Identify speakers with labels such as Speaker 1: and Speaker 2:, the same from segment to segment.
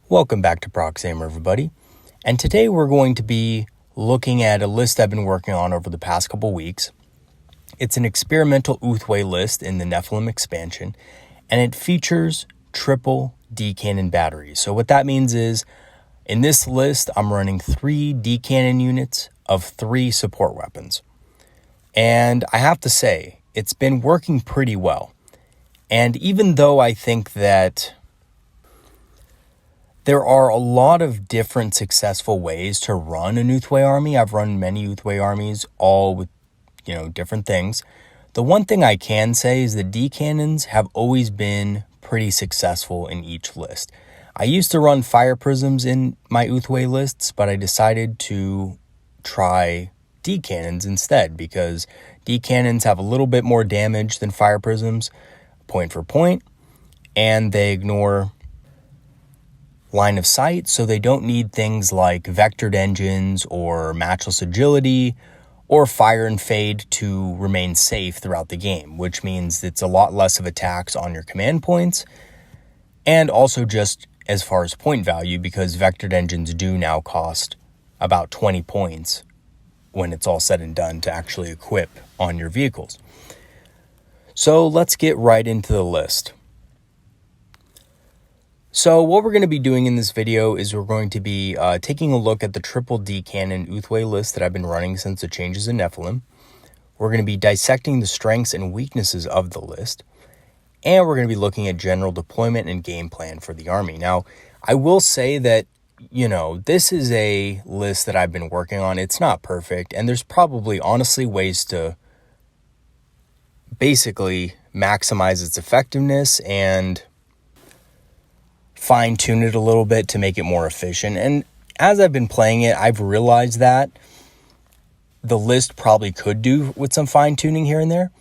Speaker 1: Welcome back to Proxamer, everybody. And today we're going to be looking at a list I've been working on over the past couple weeks. It's an experimental Ulthwe list in the Nephilim expansion, and it features triple D-cannon batteries. So what that means is, in this list, I'm running 3 D-cannon units of 3 support weapons. And I have to say, it's been working pretty well. And even though I think that there are a lot of different successful ways to run an Ulthwe army. I've run many Ulthwe armies, all with, different things. The one thing I can say is that D-cannons have always been pretty successful in each list. I used to run fire prisms in my Ulthwe lists, but I decided to try D-cannons instead because D-cannons have a little bit more damage than fire prisms, point for point, and they ignore line of sight, so they don't need things like vectored engines or matchless agility or fire and fade to remain safe throughout the game, which means it's a lot less of attacks on your command points, and also just as far as point value, because vectored engines do now cost about 20 points when it's all said and done to actually equip on your vehicles. So let's get right into the list. So what we're going to be doing in this video is we're going to be taking a look at the triple D-cannon Ulthwe list that I've been running since the changes in Nephilim. We're going to be dissecting the strengths and weaknesses of the list. And we're going to be looking at general deployment and game plan for the army. Now, I will say that, this is a list that I've been working on. It's not perfect. And there's probably, honestly, ways to basically maximize its effectiveness and fine-tune it a little bit to make it more efficient. And as I've been playing it, I've realized that the list probably could do with some fine-tuning here and there.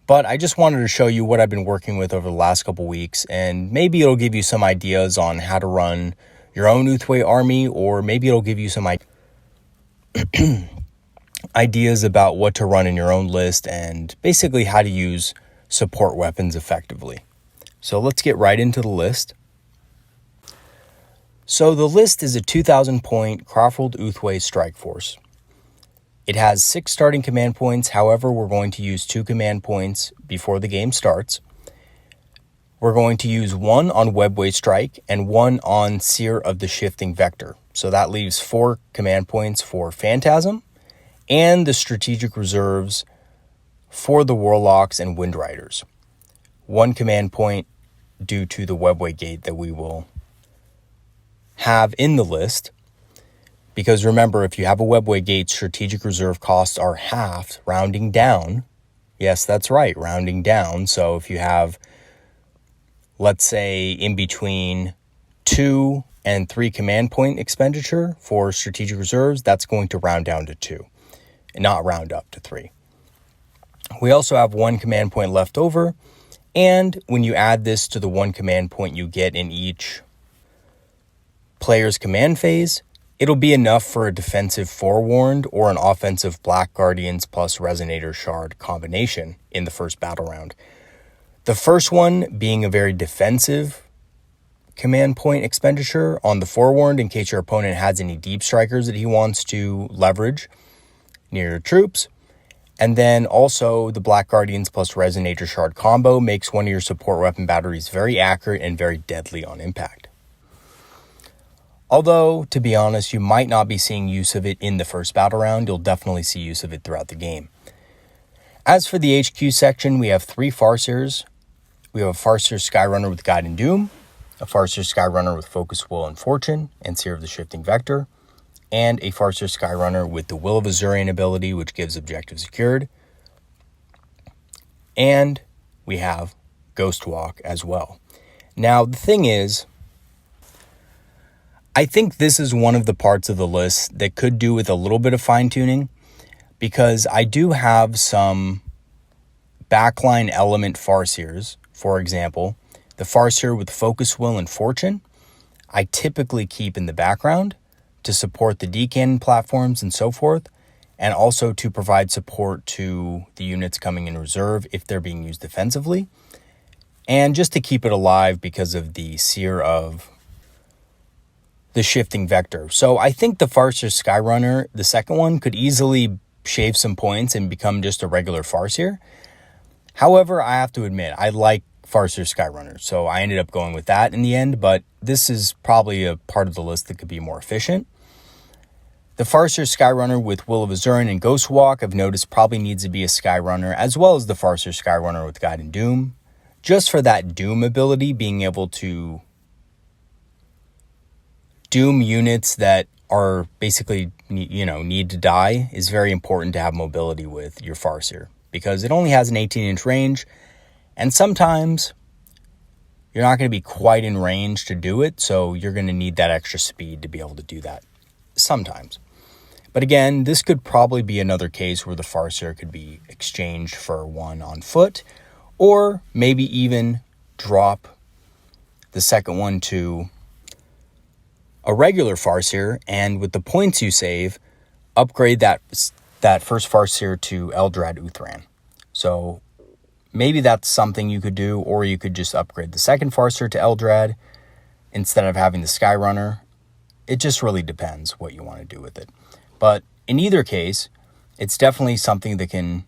Speaker 1: But I just wanted to show you what I've been working with over the last couple weeks, and maybe it'll give you some ideas on how to run your own Ulthwe army, or maybe it'll give you some ideas about what to run in your own list and basically how to use support weapons effectively. So let's get right into the list. So the list is a 2,000 point Craftworld Ulthwe strike force. It has 6 starting command points. However, we're going to use 2 command points before the game starts. We're going to use 1 on Webway Strike and 1 on Seer of the Shifting Vector. So that leaves 4 command points for Phantasm and the strategic reserves for the Warlocks and Windriders. 1 command point due to the Webway Gate that we will have in the list, because remember, if you have a Webway Gate, strategic reserve costs are halved, rounding down. Yes, that's right, rounding down. So if you have, let's say, in between 2 and 3 command point expenditure for strategic reserves, that's going to round down to 2 and not round up to 3. We also have 1 command point left over, and when you add this to the 1 command point you get in each player's command phase, it'll be enough for a defensive Forewarned or an offensive Black Guardians plus Resonator Shard combination in the first battle round. The first one being a very defensive command point expenditure on the Forewarned in case your opponent has any deep strikers that he wants to leverage near your troops. And then also the Black Guardians plus Resonator Shard combo makes one of your support weapon batteries very accurate and very deadly on impact. Although, to be honest, you might not be seeing use of it in the first battle round, you'll definitely see use of it throughout the game. As for the HQ section, we have 3 Farseers. We have a Farseer Skyrunner with Guide and Doom, a Farseer Skyrunner with Focus, Will, and Fortune, and Seer of the Shifting Vector, and a Farseer Skyrunner with the Will of Azurian ability, which gives objective secured. And we have Ghost Walk as well. Now, the thing is, I think this is one of the parts of the list that could do with a little bit of fine-tuning, because I do have some backline element Farseers. For example, the Farseer with Focus, Will, and Fortune, I typically keep in the background to support the D-cannon platforms and so forth, and also to provide support to the units coming in reserve if they're being used defensively. and just to keep it alive because of the Seer of the shifting vector. So I think the Farseer Skyrunner, the second one, could easily shave some points and become just a regular Farseer. However, I have to admit, I like Farseer Skyrunner, so I ended up going with that in the end, but this is probably a part of the list that could be more efficient. The Farseer Skyrunner with Will of Azurin and Ghostwalk, I've noticed, probably needs to be a Skyrunner, as well as the Farseer Skyrunner with Guide and Doom, just for that Doom ability, being able to Doom units that are basically, need to die is very important to have mobility with your Farseer, because it only has an 18-inch range, and sometimes you're not going to be quite in range to do it, so you're going to need that extra speed to be able to do that sometimes. But again, this could probably be another case where the Farseer could be exchanged for one on foot, or maybe even drop the second one to a regular Farseer, and with the points you save, upgrade that first Farseer to Eldrad Uthran. So maybe that's something you could do, or you could just upgrade the second Farseer to Eldrad instead of having the Skyrunner. It just really depends what you want to do with it. But in either case, it's definitely something that can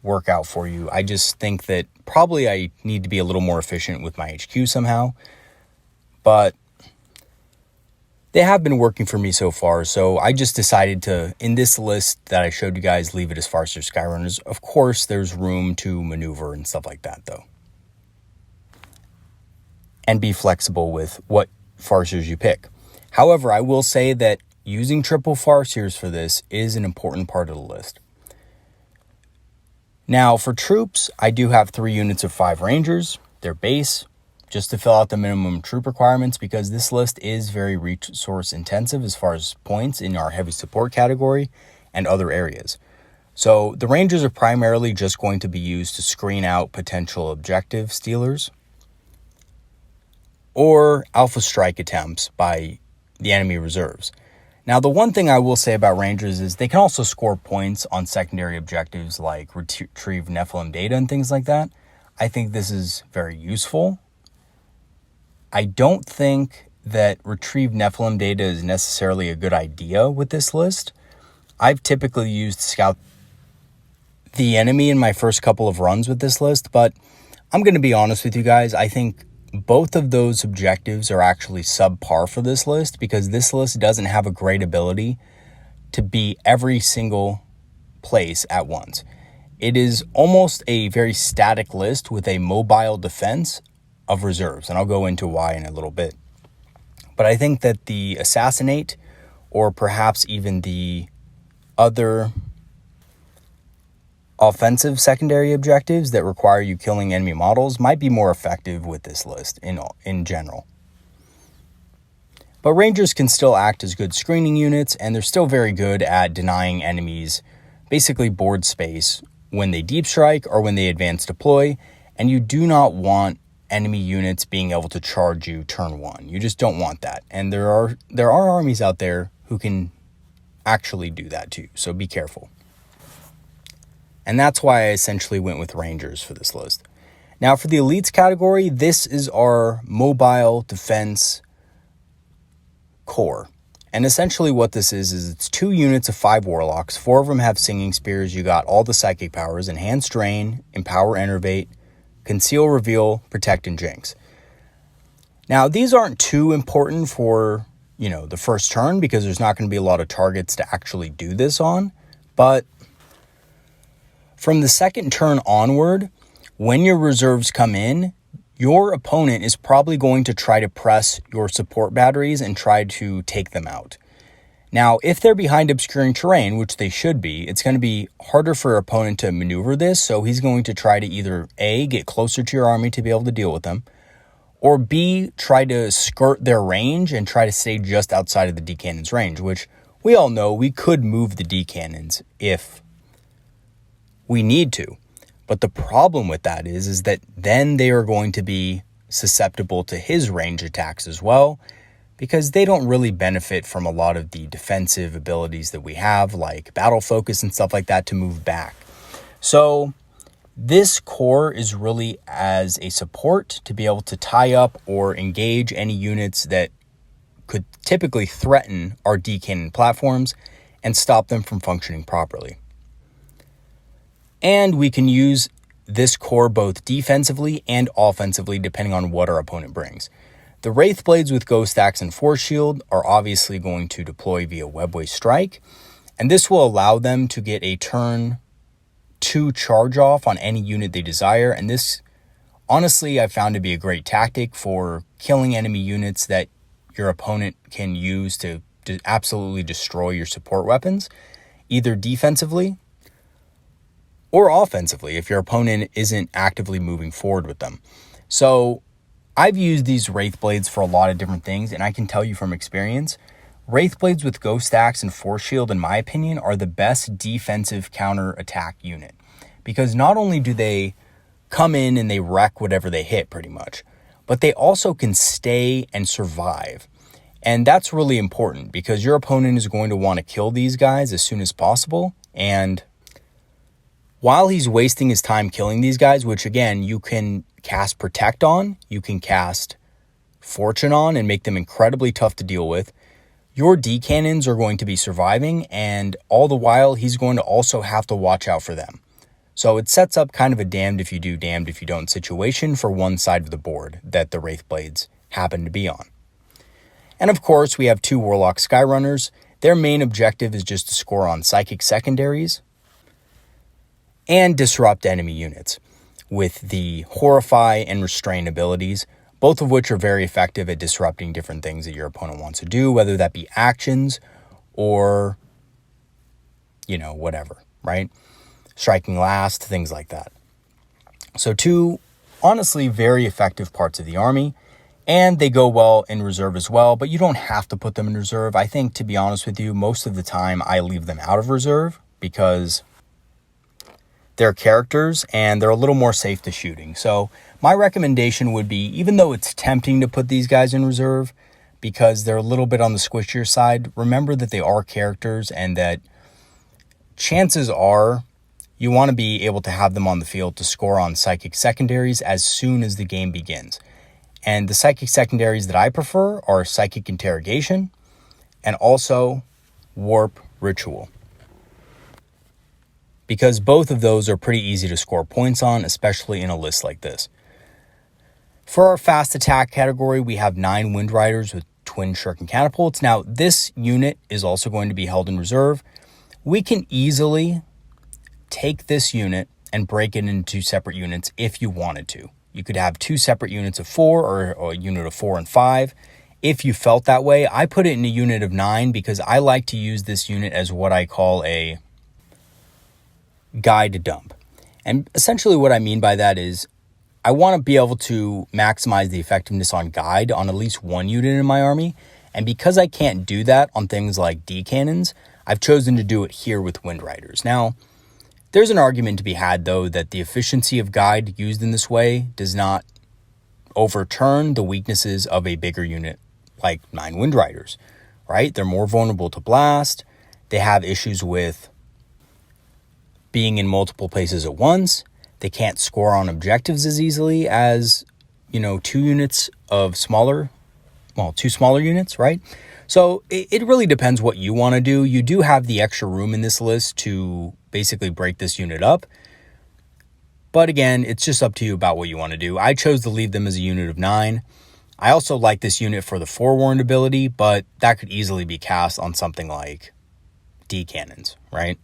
Speaker 1: work out for you. I just think that probably I need to be a little more efficient with my HQ somehow. But they have been working for me so far, so I just decided to, in this list that I showed you guys, leave it as Farseer Skyrunners. Of course, there's room to maneuver and stuff like that, though. And be flexible with what Farseers you pick. However, I will say that using triple Farseers for this is an important part of the list. Now, for troops, I do have 3 units of 5 Rangers, their base, just to fill out the minimum troop requirements, because this list is very resource intensive as far as points in our heavy support category and other areas. So the Rangers are primarily just going to be used to screen out potential objective stealers or alpha strike attempts by the enemy reserves. Now, the one thing I will say about Rangers is they can also score points on secondary objectives like retrieve Nephilim data and things like that. I think this is very useful. I don't think that retrieve Nephilim data is necessarily a good idea with this list. I've typically used Scout the enemy in my first couple of runs with this list, but I'm going to be honest with you guys. I think both of those objectives are actually subpar for this list, because this list doesn't have a great ability to be every single place at once. It is almost a very static list with a mobile defense of reserves, and I'll go into why in a little bit. But I think that the Assassinate, or perhaps even the other offensive secondary objectives that require you killing enemy models, might be more effective with this list in general. But Rangers can still act as good screening units, and they're still very good at denying enemies basically board space when they deep strike or when they advance deploy, and you do not want enemy units being able to charge you turn 1. You just don't want that. And there are armies out there who can actually do that too, so be careful. And that's why I essentially went with Rangers for this list. Now, for the Elites category, this is our mobile defense core. And essentially what this is it's 2 units of 5 Warlocks. 4 of them have Singing Spears. You got all the Psychic powers: Enhanced Drain, Empower, Enervate, Conceal, Reveal, Protect, and Jinx. Now, these aren't too important for, the first turn, because there's not going to be a lot of targets to actually do this on. But from the second turn onward, when your reserves come in, your opponent is probably going to try to press your support batteries and try to take them out. Now, if they're behind obscuring terrain, which they should be, it's going to be harder for your opponent to maneuver this, so he's going to try to either A, get closer to your army to be able to deal with them, or B, try to skirt their range and try to stay just outside of the D-Cannon's range, which we all know we could move the D-Cannons if we need to. But the problem with that is that then they are going to be susceptible to his range attacks as well, because they don't really benefit from a lot of the defensive abilities that we have, like battle focus and stuff like that, to move back. So this core is really as a support to be able to tie up or engage any units that could typically threaten our D cannon platforms and stop them from functioning properly. And we can use this core both defensively and offensively depending on what our opponent brings. The Wraith Blades with Ghost Axe and Force Shield are obviously going to deploy via Webway Strike, and this will allow them to get a turn 2 charge off on any unit they desire, and this honestly I found to be a great tactic for killing enemy units that your opponent can use to absolutely destroy your support weapons, either defensively or offensively if your opponent isn't actively moving forward with them. So I've used these Wraith Blades for a lot of different things, and I can tell you from experience, Wraith Blades with Ghost Axe and Force Shield, in my opinion, are the best defensive counter-attack unit. Because not only do they come in and they wreck whatever they hit pretty much, but they also can stay and survive. And that's really important because your opponent is going to want to kill these guys as soon as possible. And while he's wasting his time killing these guys, which again, you can cast Protect on, you can cast Fortune on and make them incredibly tough to deal with, your D cannons are going to be surviving, and all the while he's going to also have to watch out for them. So it sets up kind of a damned if you do, damned if you don't situation for one side of the board that the Wraith Blades happen to be on. And of course, we have 2 Warlock Skyrunners. Their main objective is just to score on Psychic secondaries and disrupt enemy units with the Horrify and Restrain abilities, both of which are very effective at disrupting different things that your opponent wants to do, whether that be actions or, whatever, right? Striking last, things like that. So 2, honestly, very effective parts of the army, and they go well in reserve as well, but you don't have to put them in reserve. I think, to be honest with you, most of the time I leave them out of reserve because they're characters and they're a little more safe to shooting. So my recommendation would be, even though it's tempting to put these guys in reserve because they're a little bit on the squishier side, remember that they are characters and that chances are you want to be able to have them on the field to score on Psychic secondaries as soon as the game begins. And the Psychic secondaries that I prefer are Psychic Interrogation and also Warp Ritual, because both of those are pretty easy to score points on, especially in a list like this. For our fast attack category, we have 9 Wind Riders with Twin Shuriken Catapults. Now, this unit is also going to be held in reserve. We can easily take this unit and break it into 2 separate units if you wanted to. You could have 2 separate units of 4 or a unit of 4 and 5 if you felt that way. I put it in a unit of 9 because I like to use this unit as what I call a guide dump. And essentially what I mean by that is I want to be able to maximize the effectiveness on guide on at least 1 unit in my army. And because I can't do that on things like D cannons, I've chosen to do it here with Wind Riders. Now, there's an argument to be had, though, that the efficiency of guide used in this way does not overturn the weaknesses of a bigger unit like 9 Wind Riders, right? They're more vulnerable to blast. They have issues with being in multiple places at once. They can't score on objectives as easily as, 2 units of smaller, 2 smaller units, right? So it really depends what you want to do. You do have the extra room in this list to basically break this unit up. But again, it's just up to you about what you want to do. I chose to leave them as a unit of 9. I also like this unit for the Forewarned ability, but that could easily be cast on something like D cannons, right?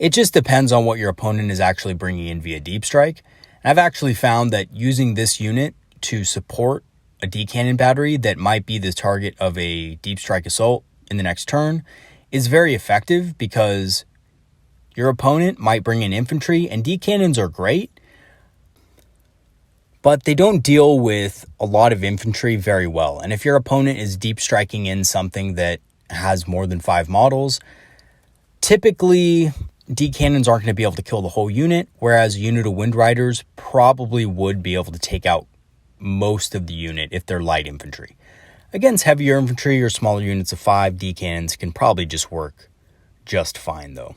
Speaker 1: It just depends on what your opponent is actually bringing in via Deep Strike. And I've actually found that using this unit to support a D cannon battery that might be the target of a Deep Strike assault in the next turn is very effective because your opponent might bring in infantry, and D cannons are great, but they don't deal with a lot of infantry very well. And if your opponent is deep striking in something that has more than 5 models, typically D cannons aren't going to be able to kill the whole unit, whereas a unit of Wind Riders probably would be able to take out most of the unit if they're light infantry. Against heavier infantry or smaller units of 5, D cannons can probably just work just fine though.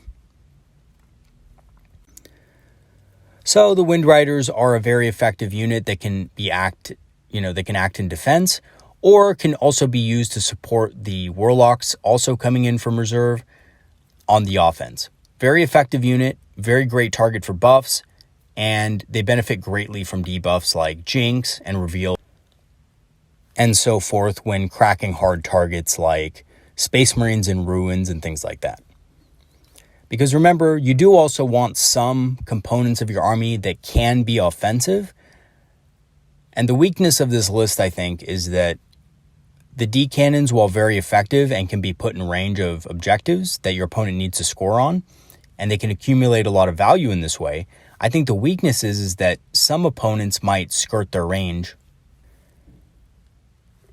Speaker 1: So the Wind Riders are a very effective unit that can act in defense, or can also be used to support the warlocks also coming in from reserve on the offense. Very effective unit, very great target for buffs, and they benefit greatly from debuffs like Jinx and Reveal and so forth when cracking hard targets like Space Marines and Ruins and things like that. Because remember, you do also want some components of your army that can be offensive. And the weakness of this list, I think, is that the D cannons, while very effective and can be put in range of objectives that your opponent needs to score on, and they can accumulate a lot of value in this way, I think the weakness is that some opponents might skirt their range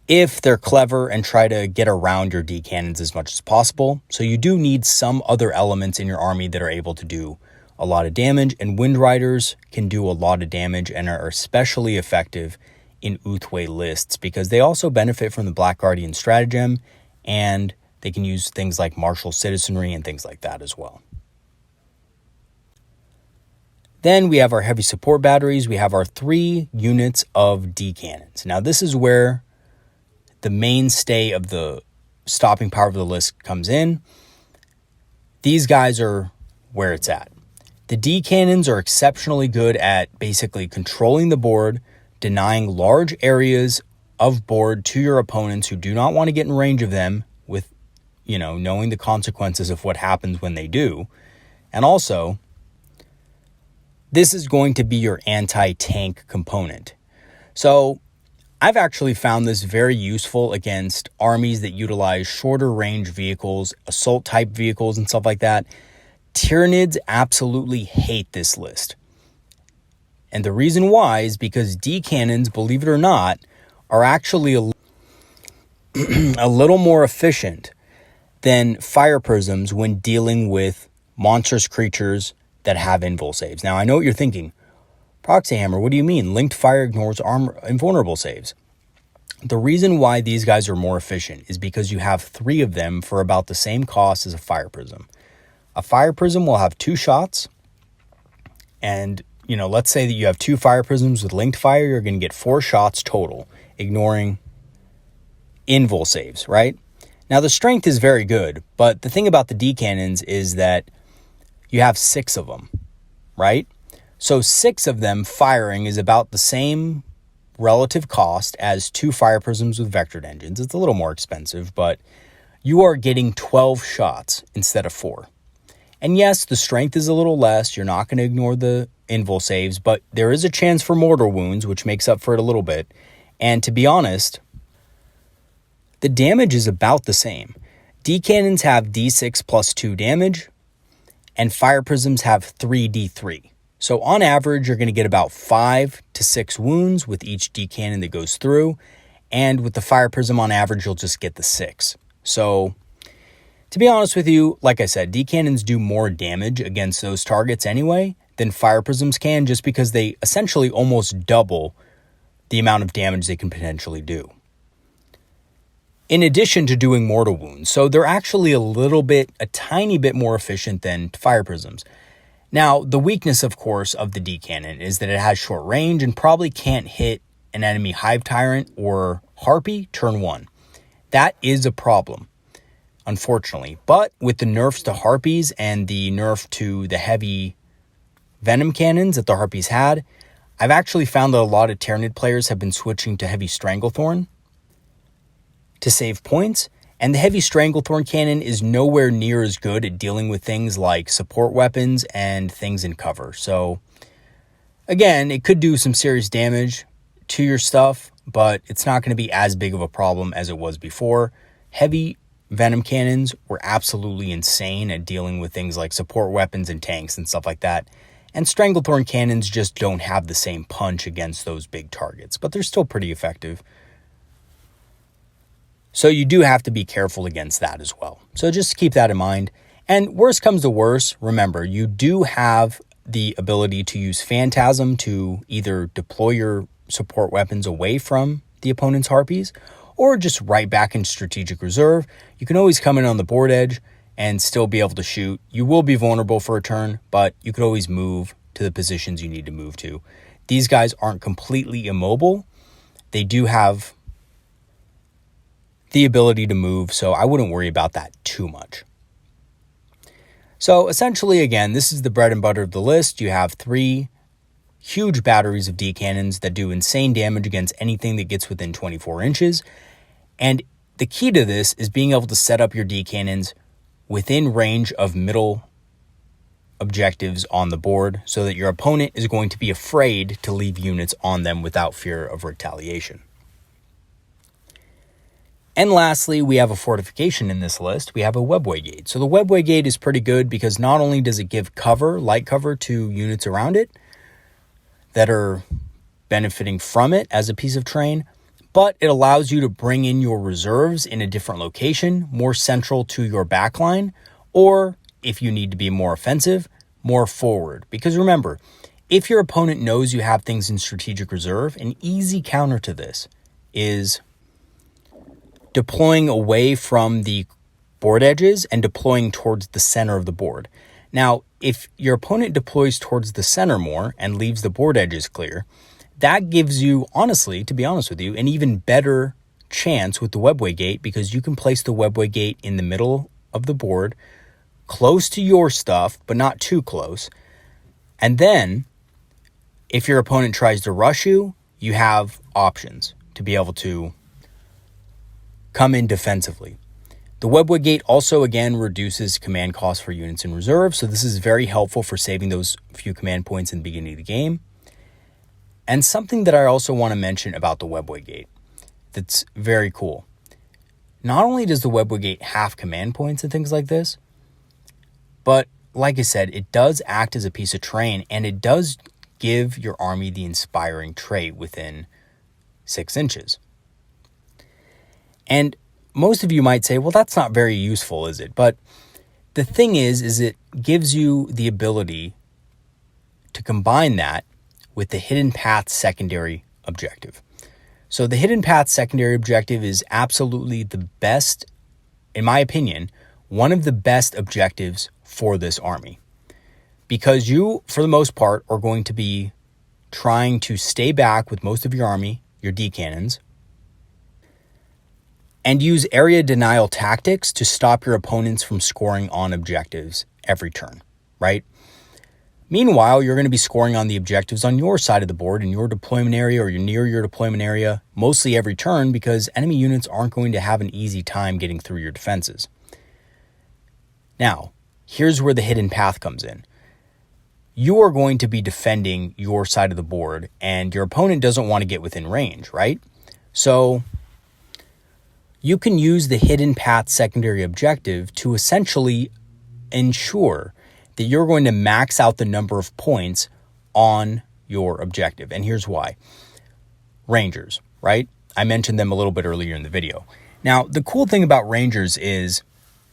Speaker 1: if they're clever and try to get around your D cannons as much as possible. So you do need some other elements in your army that are able to do a lot of damage, and Wind Riders can do a lot of damage and are especially effective in Ulthwe lists because they also benefit from the Black Guardian stratagem, and they can use things like martial citizenry and things like that as well. Then we have our heavy support batteries. We have our 3 units of D cannons. Now this is where the mainstay of the stopping power of the list comes in. These guys are where it's at. The D cannons are exceptionally good at basically controlling the board, denying large areas of board to your opponents who do not want to get in range of them with, knowing the consequences of what happens when they do. And also, this is going to be your anti-tank component. So I've actually found this very useful against armies that utilize shorter range vehicles, assault type vehicles and stuff like that. Tyranids absolutely hate this list. And the reason why is because D cannons, believe it or not, are actually a little more efficient than fire prisms when dealing with monstrous creatures that have invul saves. Now, I know what you're thinking. Proxy Hammer, what do you mean? Linked fire ignores invulnerable saves. The reason why these guys are more efficient is because you have 3 of them for about the same cost as a fire prism. A fire prism will have 2 shots, and let's say that you have 2 fire prisms with linked fire, you're going to get 4 shots total, ignoring invul saves, right? Now the strength is very good, but the thing about the D cannons is that you have 6 of them, right? So 6 of them firing is about the same relative cost as 2 fire prisms with vectored engines. It's a little more expensive, but you are getting 12 shots instead of 4. And yes, the strength is a little less. You're not going to ignore the invul saves, but there is a chance for mortar wounds, which makes up for it a little bit. And to be honest, the damage is about the same. D cannons have D6 plus 2 damage, and fire prisms have 3d3. So on average, you're going to get about 5 to 6 wounds with each D cannon that goes through. And with the fire prism on average, you'll just get the 6. So to be honest with you, like I said, D cannons do more damage against those targets anyway than fire prisms can, just because they essentially almost double the amount of damage they can potentially do, in addition to doing mortal wounds. So they're actually a tiny bit more efficient than fire prisms. Now, the weakness, of course, of the D cannon is that it has short range and probably can't hit an enemy Hive Tyrant or Harpy turn 1. That is a problem, unfortunately. But with the nerfs to Harpies and the nerf to the heavy Venom cannons that the Harpies had, I've actually found that a lot of Tyranid players have been switching to heavy Stranglethorn to save points. And the heavy Stranglethorn cannon is nowhere near as good at dealing with things like support weapons and things in cover. So again, it could do some serious damage to your stuff, but it's not going to be as big of a problem as it was before. Heavy Venom cannons were absolutely insane at dealing with things like support weapons and tanks and stuff like that. And Stranglethorn cannons just don't have the same punch against those big targets, but they're still pretty effective. So you do have to be careful against that as well. So just keep that in mind. And worst comes to worst, remember, you do have the ability to use Phantasm to either deploy your support weapons away from the opponent's Harpies, or just right back in strategic reserve. You can always come in on the board edge and still be able to shoot. You will be vulnerable for a turn, but you could always move to the positions you need to move to. These guys aren't completely immobile. They do have the ability to move, so I wouldn't worry about that too much. So essentially, again, this is the bread and butter of the list. You have 3 huge batteries of D cannons that do insane damage against anything that gets within 24 inches. And the key to this is being able to set up your D cannons within range of middle objectives on the board so that your opponent is going to be afraid to leave units on them without fear of retaliation. And lastly, we have a fortification in this list. We have a webway gate. So the webway gate is pretty good because not only does it give cover, light cover to units around it that are benefiting from it as a piece of terrain, but it allows you to bring in your reserves in a different location, more central to your backline, or if you need to be more offensive, more forward. Because remember, if your opponent knows you have things in strategic reserve, an easy counter to this is deploying away from the board edges and deploying towards the center of the board. Now, if your opponent deploys towards the center more and leaves the board edges clear, that gives you, honestly, to be honest with you, an even better chance with the webway gate because you can place the webway gate in the middle of the board, close to your stuff, but not too close. And then, if your opponent tries to rush you, you have options to be able to come in defensively. The webway gate also, again, reduces command costs for units in reserve, so this is very helpful for saving those few command points in the beginning of the game. And something that I also want to mention about the webway gate that's very cool. Not only does the webway gate have command points and things like this, but like I said, it does act as a piece of terrain, and it does give your army the inspiring trait within 6 inches. And most of you might say, well, that's not very useful, is it? But the thing is it gives you the ability to combine that with the hidden path secondary objective. So the hidden path secondary objective is absolutely the best, in my opinion, one of the best objectives for this army. Because you, for the most part, are going to be trying to stay back with most of your army, your D cannons, and use area denial tactics to stop your opponents from scoring on objectives every turn, right? Meanwhile, you're going to be scoring on the objectives on your side of the board in your deployment area or you're near your deployment area mostly every turn because enemy units aren't going to have an easy time getting through your defenses. Now, here's where the hidden path comes in. You are going to be defending your side of the board and your opponent doesn't want to get within range, right? So you can use the hidden path secondary objective to essentially ensure that you're going to max out the number of points on your objective. And here's why. Rangers, right? I mentioned them a little bit earlier in the video. Now, the cool thing about Rangers is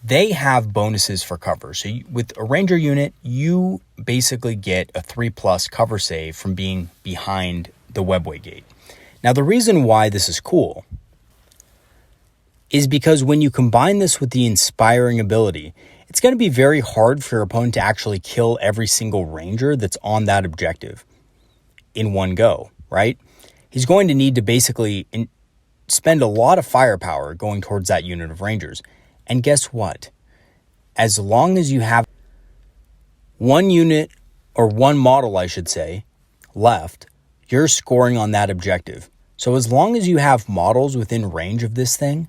Speaker 1: they have bonuses for cover. So with a Ranger unit, you basically get a 3+ cover save from being behind the webway gate. Now, the reason why this is cool is because when you combine this with the inspiring ability, it's going to be very hard for your opponent to actually kill every single Ranger that's on that objective in one go, right? He's going to need to basically spend a lot of firepower going towards that unit of Rangers. And guess what? As long as you have one unit, or one model, I should say, left, you're scoring on that objective. So as long as you have models within range of this thing,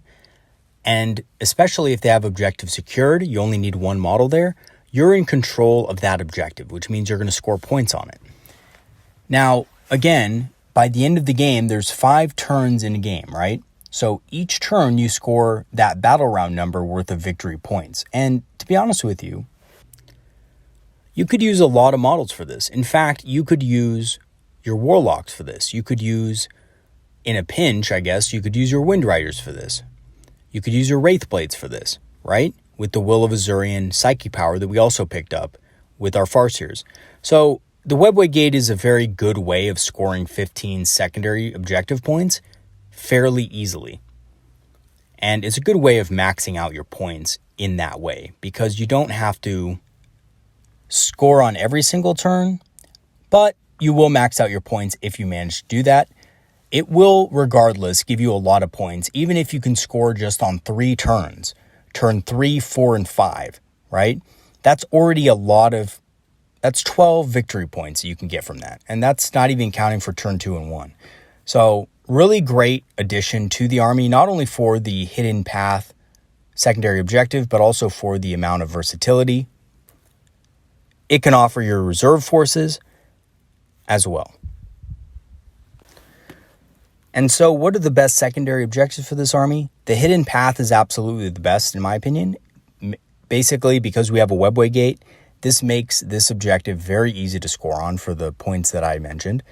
Speaker 1: and especially if they have objective secured, you only need one model there, you're in control of that objective, which means you're going to score points on it. Now, again, by the end of the game, there's 5 turns in a game, right? So each turn you score that battle round number worth of victory points. And to be honest with you, you could use a lot of models for this. In fact, you could use your Warlocks for this. You could use, in a pinch, I guess, you could use your Wind Riders for this. You could use your Wraithblades for this, right? With the Will of Azurian Psyche power that we also picked up with our Farseers. So the webway gate is a very good way of scoring 15 secondary objective points fairly easily. And it's a good way of maxing out your points in that way because you don't have to score on every single turn, but you will max out your points if you manage to do that. it will regardless give you a lot of points, even if you can score just on 3 turns, turn 3, 4, and 5, right? That's already that's 12 victory points that you can get from that. And that's not even counting for turn 2 and 1. So really great addition to the army, not only for the hidden path secondary objective, but also for the amount of versatility it can offer your reserve forces as well. And so what are the best secondary objectives for this army? The hidden path is absolutely the best in my opinion. Basically, because we have a webway gate, this makes this objective very easy to score on for the points that I mentioned.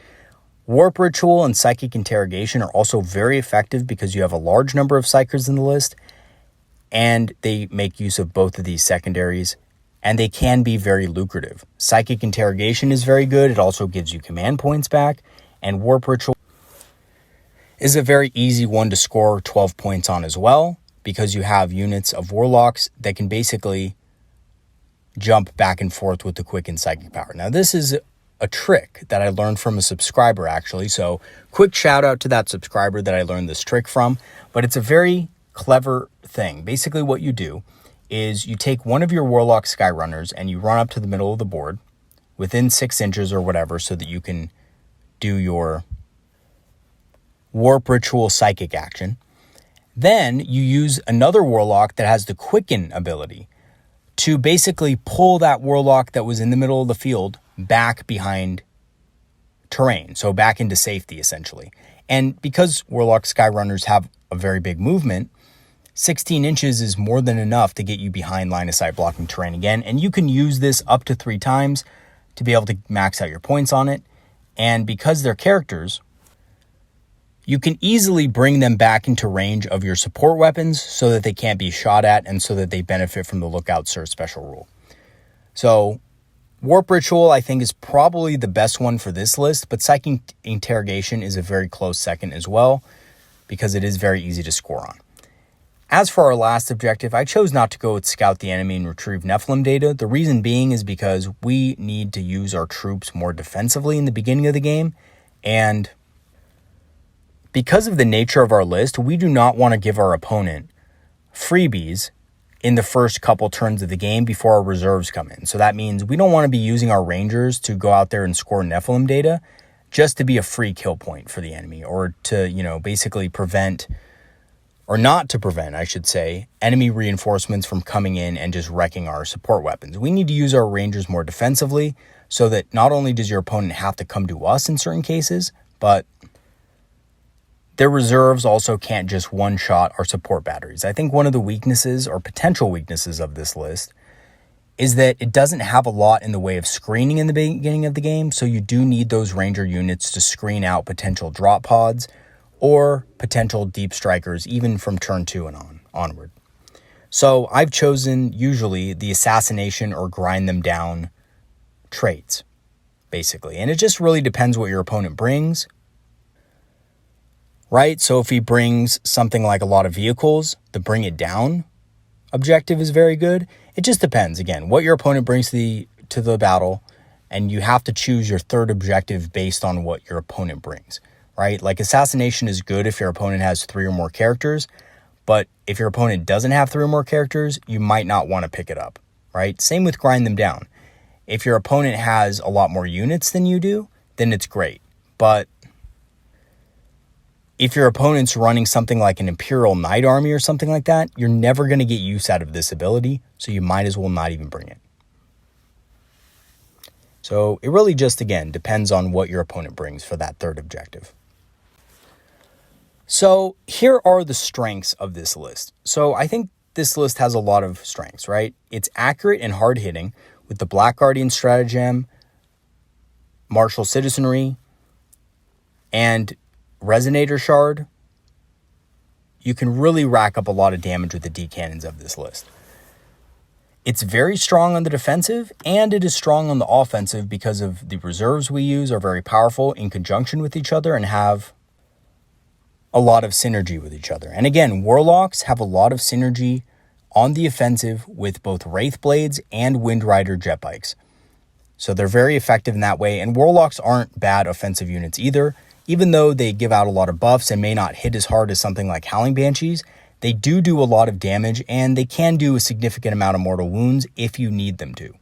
Speaker 1: Warp Ritual and Psychic Interrogation are also very effective because you have a large number of Psychers in the list, and they make use of both of these secondaries, and they can be very lucrative. Psychic Interrogation is very good. It also gives you command points back, and Warp Ritual is a very easy one to score 12 points on as well, because you have units of Warlocks that can basically jump back and forth with the quick and psychic power. Now, this is a trick that I learned from a subscriber, actually. So, quick shout out to that subscriber that I learned this trick from. But it's a very clever thing. Basically, what you do is you take one of your Warlock Skyrunners and you run up to the middle of the board within 6 inches or whatever so that you can do your Warp Ritual Psychic action. Then you use another Warlock that has the Quicken ability to basically pull that Warlock that was in the middle of the field back behind terrain, so back into safety, essentially. And because Warlock Skyrunners have a very big movement, 16 inches is more than enough to get you behind line of sight blocking terrain again, and you can use this up to 3 times to be able to max out your points on it. And because they're characters, you can easily bring them back into range of your support weapons so that they can't be shot at and so that they benefit from the Lookout Sir special rule. So Warp Ritual, I think, is probably the best one for this list, but Psychic Interrogation is a very close second as well because it is very easy to score on. As for our last objective, I chose not to go with Scout the Enemy and Retrieve Nephilim data. The reason being is because we need to use our troops more defensively in the beginning of the game, and because of the nature of our list, we do not want to give our opponent freebies in the first couple turns of the game before our reserves come in. So that means we don't want to be using our Rangers to go out there and score Nephilim data just to be a free kill point for the enemy, or to, basically prevent, or not to prevent, I should say, enemy reinforcements from coming in and just wrecking our support weapons. We need to use our Rangers more defensively so that not only does your opponent have to come to us in certain cases, but their reserves also can't just one-shot our support batteries. I think one of the weaknesses or potential weaknesses of this list is that it doesn't have a lot in the way of screening in the beginning of the game, so you do need those Ranger units to screen out potential drop pods or potential deep strikers, even from turn 2 and onward. So I've chosen usually the assassination or grind them down traits, basically. And it just really depends what your opponent brings. Right? So if he brings something like a lot of vehicles, the bring it down objective is very good. It just depends, again, what your opponent brings to the battle, and you have to choose your third objective based on what your opponent brings, right? Like assassination is good if your opponent has 3 or more characters, but if your opponent doesn't have 3 or more characters, you might not want to pick it up, right? Same with grind them down. If your opponent has a lot more units than you do, then it's great. But if your opponent's running something like an Imperial Knight Army or something like that, you're never going to get use out of this ability, so you might as well not even bring it. So it really just, again, depends on what your opponent brings for that third objective. So here are the strengths of this list. So I think this list has a lot of strengths, right? It's accurate and hard-hitting with the Black Guardian Stratagem, Martial Citizenry, and Resonator Shard. You can really rack up a lot of damage with the D-cannons of this list. It's very strong on the defensive, and it is strong on the offensive because of the reserves we use are very powerful in conjunction with each other and have a lot of synergy with each other. And again, Warlocks have a lot of synergy on the offensive with both Wraith Blades and Wind Rider jet bikes. So they're very effective in that way, and Warlocks aren't bad offensive units either. Even though they give out a lot of buffs and may not hit as hard as something like Howling Banshees, they do a lot of damage, and they can do a significant amount of mortal wounds if you need them to.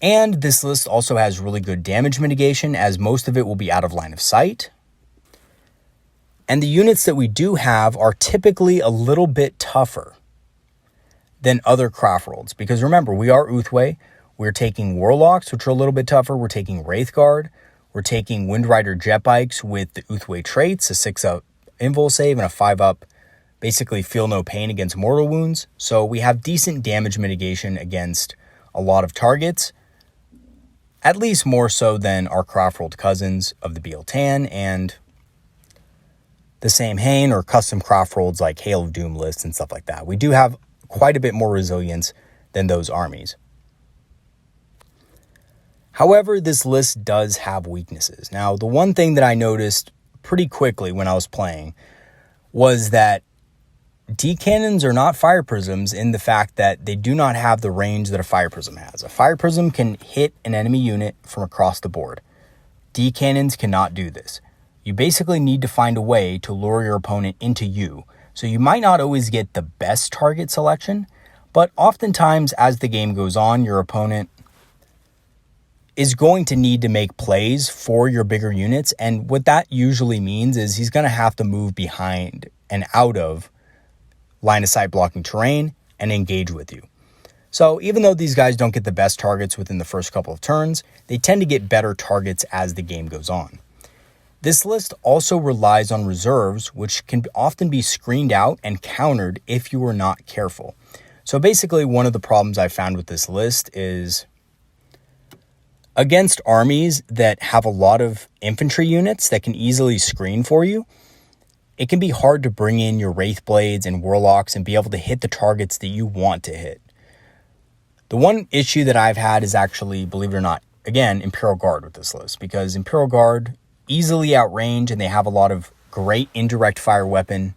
Speaker 1: And this list also has really good damage mitigation, as most of it will be out of line of sight. And the units that we do have are typically a little bit tougher than other Craftworlds, because remember, we are Ulthwe. We're taking Warlocks, which are a little bit tougher. We're taking Wraithguard. We're taking Windrider Jet Bikes with the Ulthwe traits, a 6-up invul save and a 5-up basically feel no pain against mortal wounds. So we have decent damage mitigation against a lot of targets, at least more so than our Craftworld cousins of the Biel-Tan and the Samhain or custom Craftworlds like Hail of Doom lists and stuff like that. We do have quite a bit more resilience than those armies. However, this list does have weaknesses. Now, the one thing that I noticed pretty quickly when I was playing was that D-cannons are not fire prisms in the fact that they do not have the range that a fire prism has. A fire prism can hit an enemy unit from across the board. D-cannons cannot do this. You basically need to find a way to lure your opponent into you. So you might not always get the best target selection, but oftentimes as the game goes on, your opponent is going to need to make plays for your bigger units. And what that usually means is he's going to have to move behind and out of line of sight blocking terrain and engage with you. So even though these guys don't get the best targets within the first couple of turns, they tend to get better targets as the game goes on. This list also relies on reserves, which can often be screened out and countered if you are not careful. So basically, one of the problems I found with this list is against armies that have a lot of infantry units that can easily screen for you, it can be hard to bring in your Wraithblades and Warlocks and be able to hit the targets that you want to hit. The one issue that I've had is actually, believe it or not, again, Imperial Guard with this list, because Imperial Guard easily outrange and they have a lot of great indirect fire weapon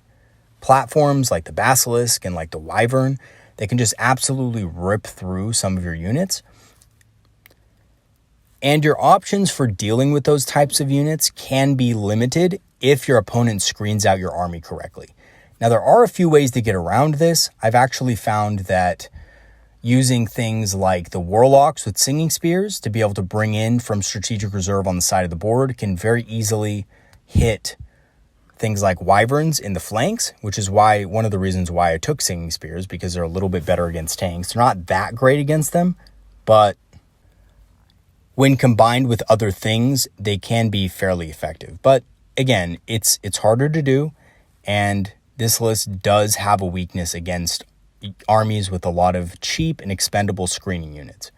Speaker 1: platforms like the Basilisk and like the Wyvern that can just absolutely rip through some of your units. And your options for dealing with those types of units can be limited if your opponent screens out your army correctly. Now, there are a few ways to get around this. I've actually found that using things like the Warlocks with Singing Spears to be able to bring in from Strategic Reserve on the side of the board can very easily hit things like Wyverns in the flanks, which is why one of the reasons why I took Singing Spears, because they're a little bit better against tanks. They're not that great against them, but when combined with other things, they can be fairly effective. But again, it's harder to do, and this list does have a weakness against armies with a lot of cheap and expendable screening units.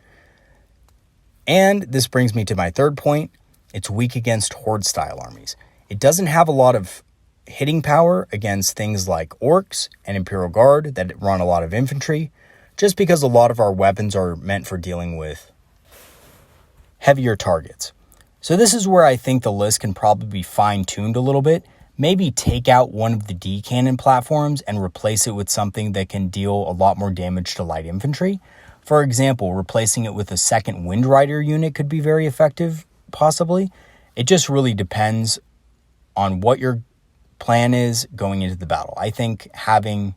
Speaker 1: And this brings me to my third point. It's weak against Horde-style armies. It doesn't have a lot of hitting power against things like Orcs and Imperial Guard that run a lot of infantry, just because a lot of our weapons are meant for dealing with heavier targets. So this is where I think the list can probably be fine-tuned a little bit. Maybe take out one of the D-cannon platforms and replace it with something that can deal a lot more damage to light infantry. For example, replacing it with a second Windrider unit could be very effective, possibly. It just really depends on what your plan is going into the battle. I think having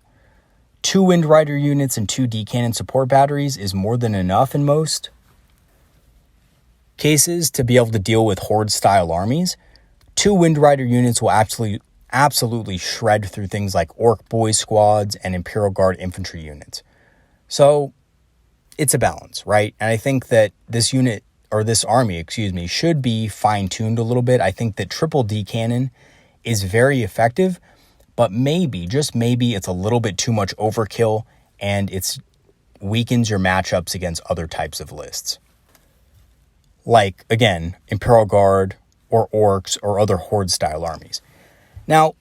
Speaker 1: 2 Windrider units and 2 D-cannon support batteries is more than enough in most cases to be able to deal with Horde-style armies. 2 Windrider units will absolutely shred through things like Orc Boy squads and Imperial Guard infantry units. So it's a balance, right? And I think that this army, should be fine-tuned a little bit. I think that triple D cannon is very effective, but maybe, just maybe, it's a little bit too much overkill and it weakens your matchups against other types of lists. Like, again, Imperial Guard or Orcs or other Horde-style armies. Now,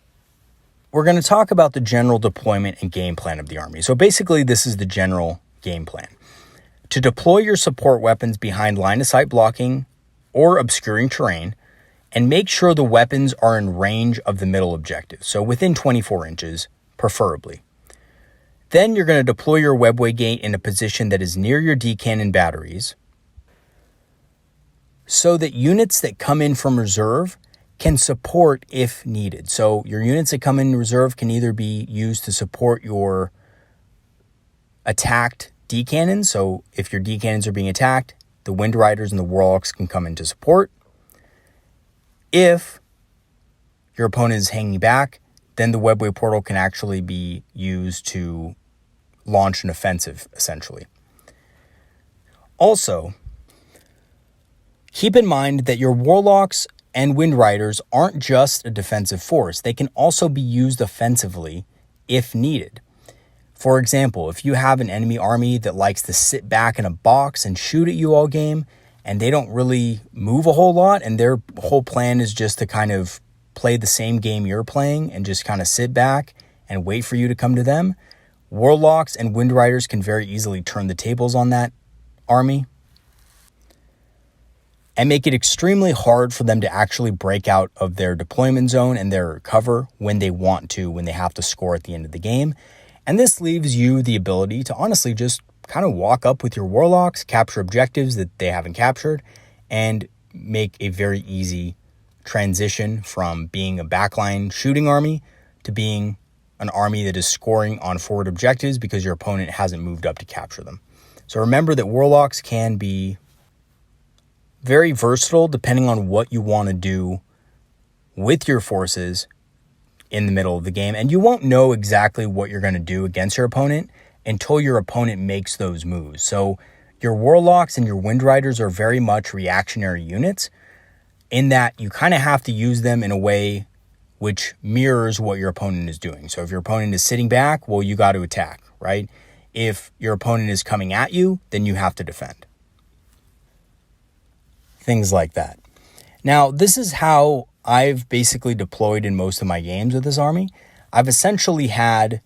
Speaker 1: we're going to talk about the general deployment and game plan of the army. So basically, this is the general game plan. To deploy your support weapons behind line-of-sight blocking or obscuring terrain, and make sure the weapons are in range of the middle objective, so within 24 inches, preferably. Then you're going to deploy your webway gate in a position that is near your D-cannon batteries, so that units that come in from reserve can support if needed. So your units that come in reserve can either be used to support your attacked D cannons. So if your D cannons are being attacked, the Wind Riders and the Warlocks can come in to support. If your opponent is hanging back, then the Webway Portal can actually be used to launch an offensive, essentially. Also, keep in mind that your Warlocks and Wind Riders aren't just a defensive force. They can also be used offensively if needed. For example, if you have an enemy army that likes to sit back in a box and shoot at you all game, and they don't really move a whole lot, and their whole plan is just to kind of play the same game you're playing and just kind of sit back and wait for you to come to them, Warlocks and Wind Riders can very easily turn the tables on that army and make it extremely hard for them to actually break out of their deployment zone and their cover when they want to, when they have to score at the end of the game. And this leaves you the ability to honestly just kind of walk up with your Warlocks, capture objectives that they haven't captured, and make a very easy transition from being a backline shooting army to being an army that is scoring on forward objectives because your opponent hasn't moved up to capture them. So remember that Warlocks can be very versatile depending on what you want to do with your forces in the middle of the game. And you won't know exactly what you're going to do against your opponent until your opponent makes those moves. So your Warlocks and your Wind Riders are very much reactionary units in that you kind of have to use them in a way which mirrors what your opponent is doing. So if your opponent is sitting back, well, you got to attack, right? If your opponent is coming at you, then you have to defend. Things like that. Now, this is how I've basically deployed in most of my games with this army. I've essentially had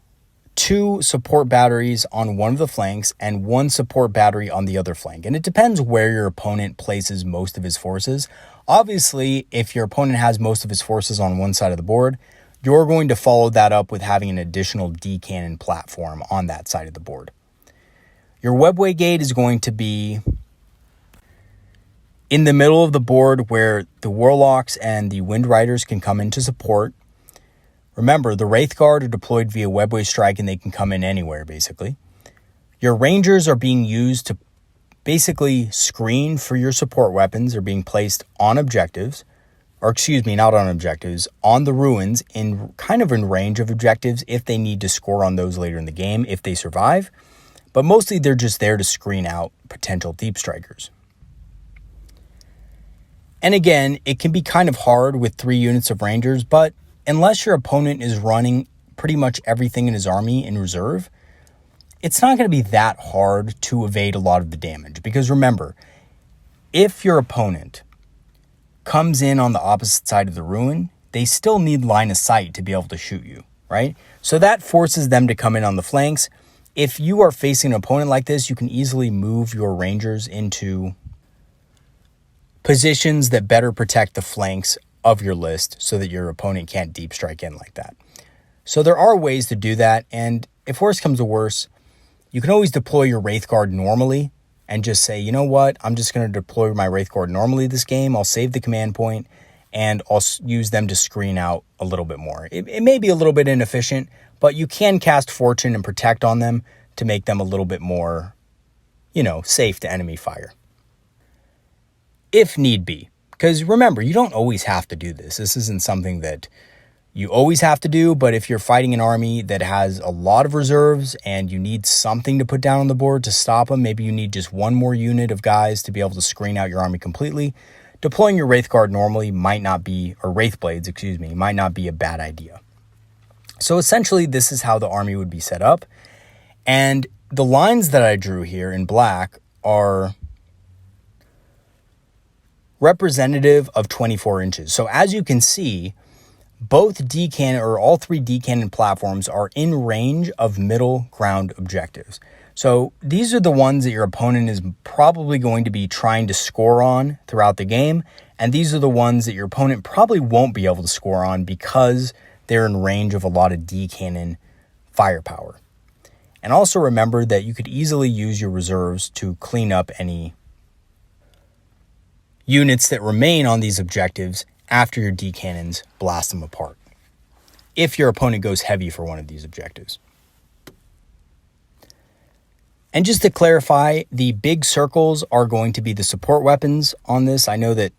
Speaker 1: 2 support batteries on one of the flanks and 1 support battery on the other flank. And it depends where your opponent places most of his forces. Obviously, if your opponent has most of his forces on one side of the board, you're going to follow that up with having an additional D cannon platform on that side of the board. Your Webway Gate is going to be in the middle of the board where the Warlocks and the Wind Riders can come in to support. Remember, the Wraithguard are deployed via Webway Strike and they can come in anywhere, basically. Your Rangers are being used to basically screen for your support weapons. They're being placed on objectives, or excuse me, not on objectives, on the ruins in kind of in range of objectives if they need to score on those later in the game, if they survive. But mostly they're just there to screen out potential deep strikers. And again, it can be kind of hard with 3 units of Rangers, but unless your opponent is running pretty much everything in his army in reserve, it's not going to be that hard to evade a lot of the damage. Because remember, if your opponent comes in on the opposite side of the ruin, they still need line of sight to be able to shoot you, right? So that forces them to come in on the flanks. If you are facing an opponent like this, you can easily move your Rangers into positions that better protect the flanks of your list so that your opponent can't deep strike in like that. So there are ways to do that, and if worse comes to worse, you can always deploy your Wraithguard normally and just say, you know what, I'm just going to deploy my Wraithguard normally this game, I'll save the command point, and I'll use them to screen out a little bit more. It may be a little bit inefficient, but you can cast Fortune and Protect on them to make them a little bit more, safe to enemy fire. If need be. Because remember, you don't always have to do this. This isn't something that you always have to do, but if you're fighting an army that has a lot of reserves and you need something to put down on the board to stop them, maybe you need just one more unit of guys to be able to screen out your army completely, deploying your Wraithguard normally might not be, or Wraithblades, might not be a bad idea. So essentially, this is how the army would be set up. And the lines that I drew here in black are representative of 24 inches. So as you can see, both D cannon, or all 3 D cannon platforms, are in range of middle ground objectives. So these are the ones that your opponent is probably going to be trying to score on throughout the game. And these are the ones that your opponent probably won't be able to score on because they're in range of a lot of D cannon firepower. And also remember that you could easily use your reserves to clean up any units that remain on these objectives after your D cannons blast them apart, if your opponent goes heavy for one of these objectives. And just to clarify, the big circles are going to be the support weapons on this. I know that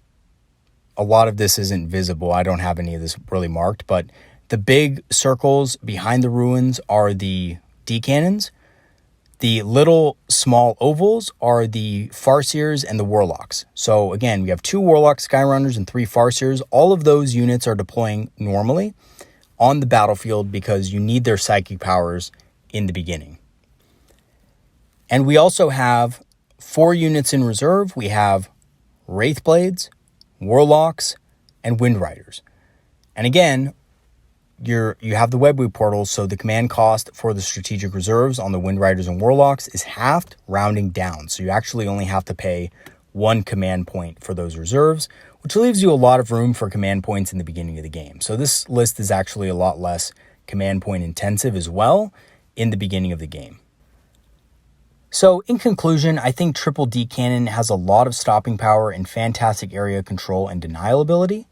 Speaker 1: a lot of this isn't visible. I don't have any of this really marked, but the big circles behind the ruins are the D cannons. The little small ovals are the Farseers and the Warlocks. So again, we have 2 Warlock Skyrunners and 3 Farseers. All of those units are deploying normally on the battlefield because you need their psychic powers in the beginning. And we also have 4 units in reserve. We have Wraithblades, Warlocks, and Wind Riders. And again, you have the web portals, so the command cost for the strategic reserves on the Wind Riders and Warlocks is halved, rounding down. So you actually only have to pay 1 command point for those reserves, which leaves you a lot of room for command points in the beginning of the game. So this list is actually a lot less command point intensive as well in the beginning of the game. So in conclusion, I think Triple D Cannon has a lot of stopping power and fantastic area control and denial ability.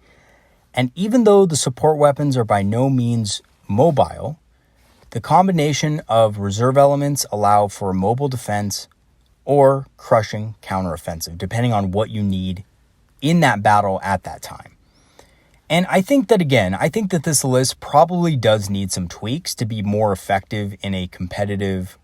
Speaker 1: And even though the support weapons are by no means mobile, the combination of reserve elements allow for mobile defense or crushing counteroffensive, depending on what you need in that battle at that time. And I think that this list probably does need some tweaks to be more effective in a competitive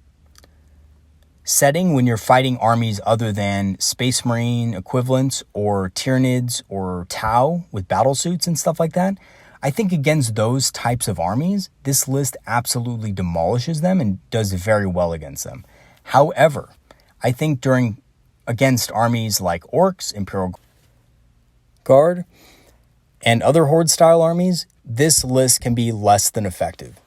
Speaker 1: setting when you're fighting armies other than Space Marine equivalents or Tyranids or Tau with battle suits and stuff like that. I think against those types of armies, this list absolutely demolishes them and does very well against them. However, I think against armies like Orcs, Imperial Guard, and other Horde-style armies, this list can be less than effective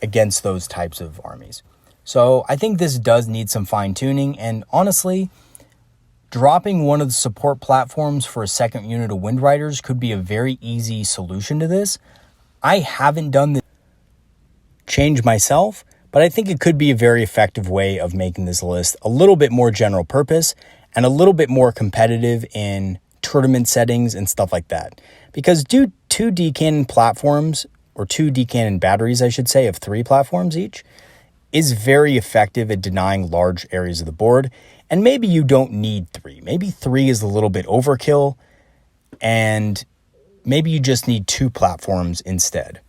Speaker 1: against those types of armies. So I think this does need some fine-tuning, and honestly, dropping one of the support platforms for a second unit of Wind Riders could be a very easy solution to this. I haven't done this change myself, but I think it could be a very effective way of making this list a little bit more general purpose and a little bit more competitive in tournament settings and stuff like that. Because 2 D cannon platforms, or 2 D cannon batteries, I should say, of 3 platforms each, is very effective at denying large areas of the board. And maybe you don't need 3. Maybe 3 is a little bit overkill, and maybe you just need 2 platforms instead.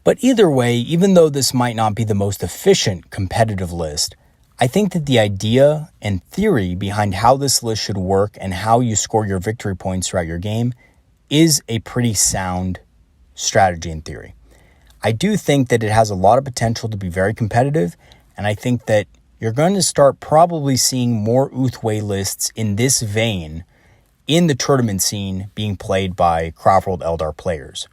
Speaker 1: But either way, even though this might not be the most efficient competitive list, I think that the idea and theory behind how this list should work and how you score your victory points throughout your game is a pretty sound strategy and theory. I do think that it has a lot of potential to be very competitive, and I think that you're going to start probably seeing more Ulthwe lists in this vein in the tournament scene being played by Craftworld Eldar players.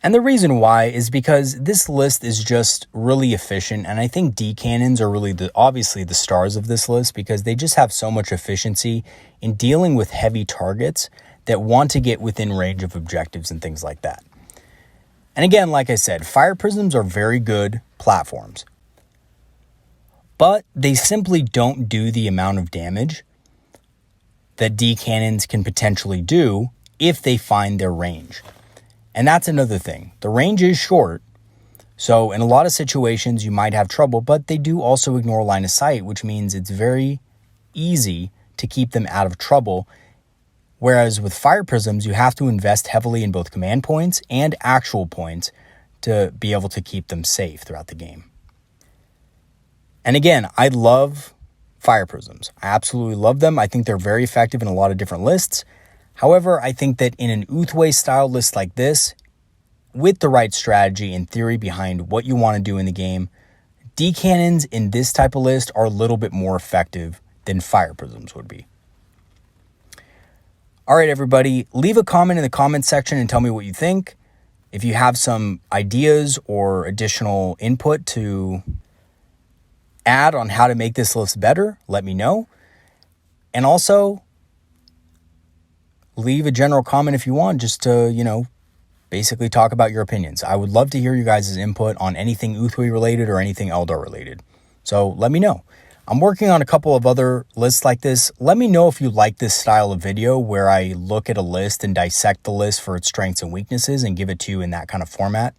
Speaker 1: And the reason why is because this list is just really efficient, and I think D cannons are really obviously the stars of this list because they just have so much efficiency in dealing with heavy targets that want to get within range of objectives and things like that. And again, like I said, fire prisms are very good platforms, but they simply don't do the amount of damage that D cannons can potentially do if they find their range. And that's another thing. The range is short, so in a lot of situations you might have trouble, but they do also ignore line of sight, which means it's very easy to keep them out of trouble. Whereas with fire prisms, you have to invest heavily in both command points and actual points to be able to keep them safe throughout the game. And again, I love fire prisms. I absolutely love them. I think they're very effective in a lot of different lists. However, I think that in an Ulthwe style list like this, with the right strategy and theory behind what you want to do in the game, D cannons in this type of list are a little bit more effective than fire prisms would be. All right, everybody, leave a comment in the comment section and tell me what you think. If you have some ideas or additional input to add on how to make this list better, let me know. And also, leave a general comment if you want, just to, basically talk about your opinions. I would love to hear you guys' input on anything Ulthwe related or anything Eldar related. So let me know. I'm working on a couple of other lists like this. Let me know if you like this style of video where I look at a list and dissect the list for its strengths and weaknesses and give it to you in that kind of format.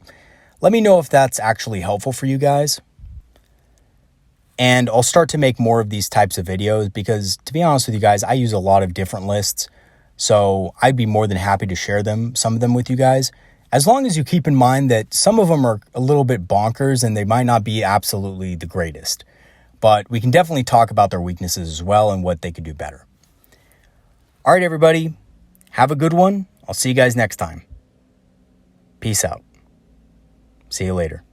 Speaker 1: Let me know if that's actually helpful for you guys. And I'll start to make more of these types of videos because, to be honest with you guys, I use a lot of different lists. So I'd be more than happy to share some of them with you guys. As long as you keep in mind that some of them are a little bit bonkers and they might not be absolutely the greatest. But we can definitely talk about their weaknesses as well and what they could do better. All right, everybody. Have a good one. I'll see you guys next time. Peace out. See you later.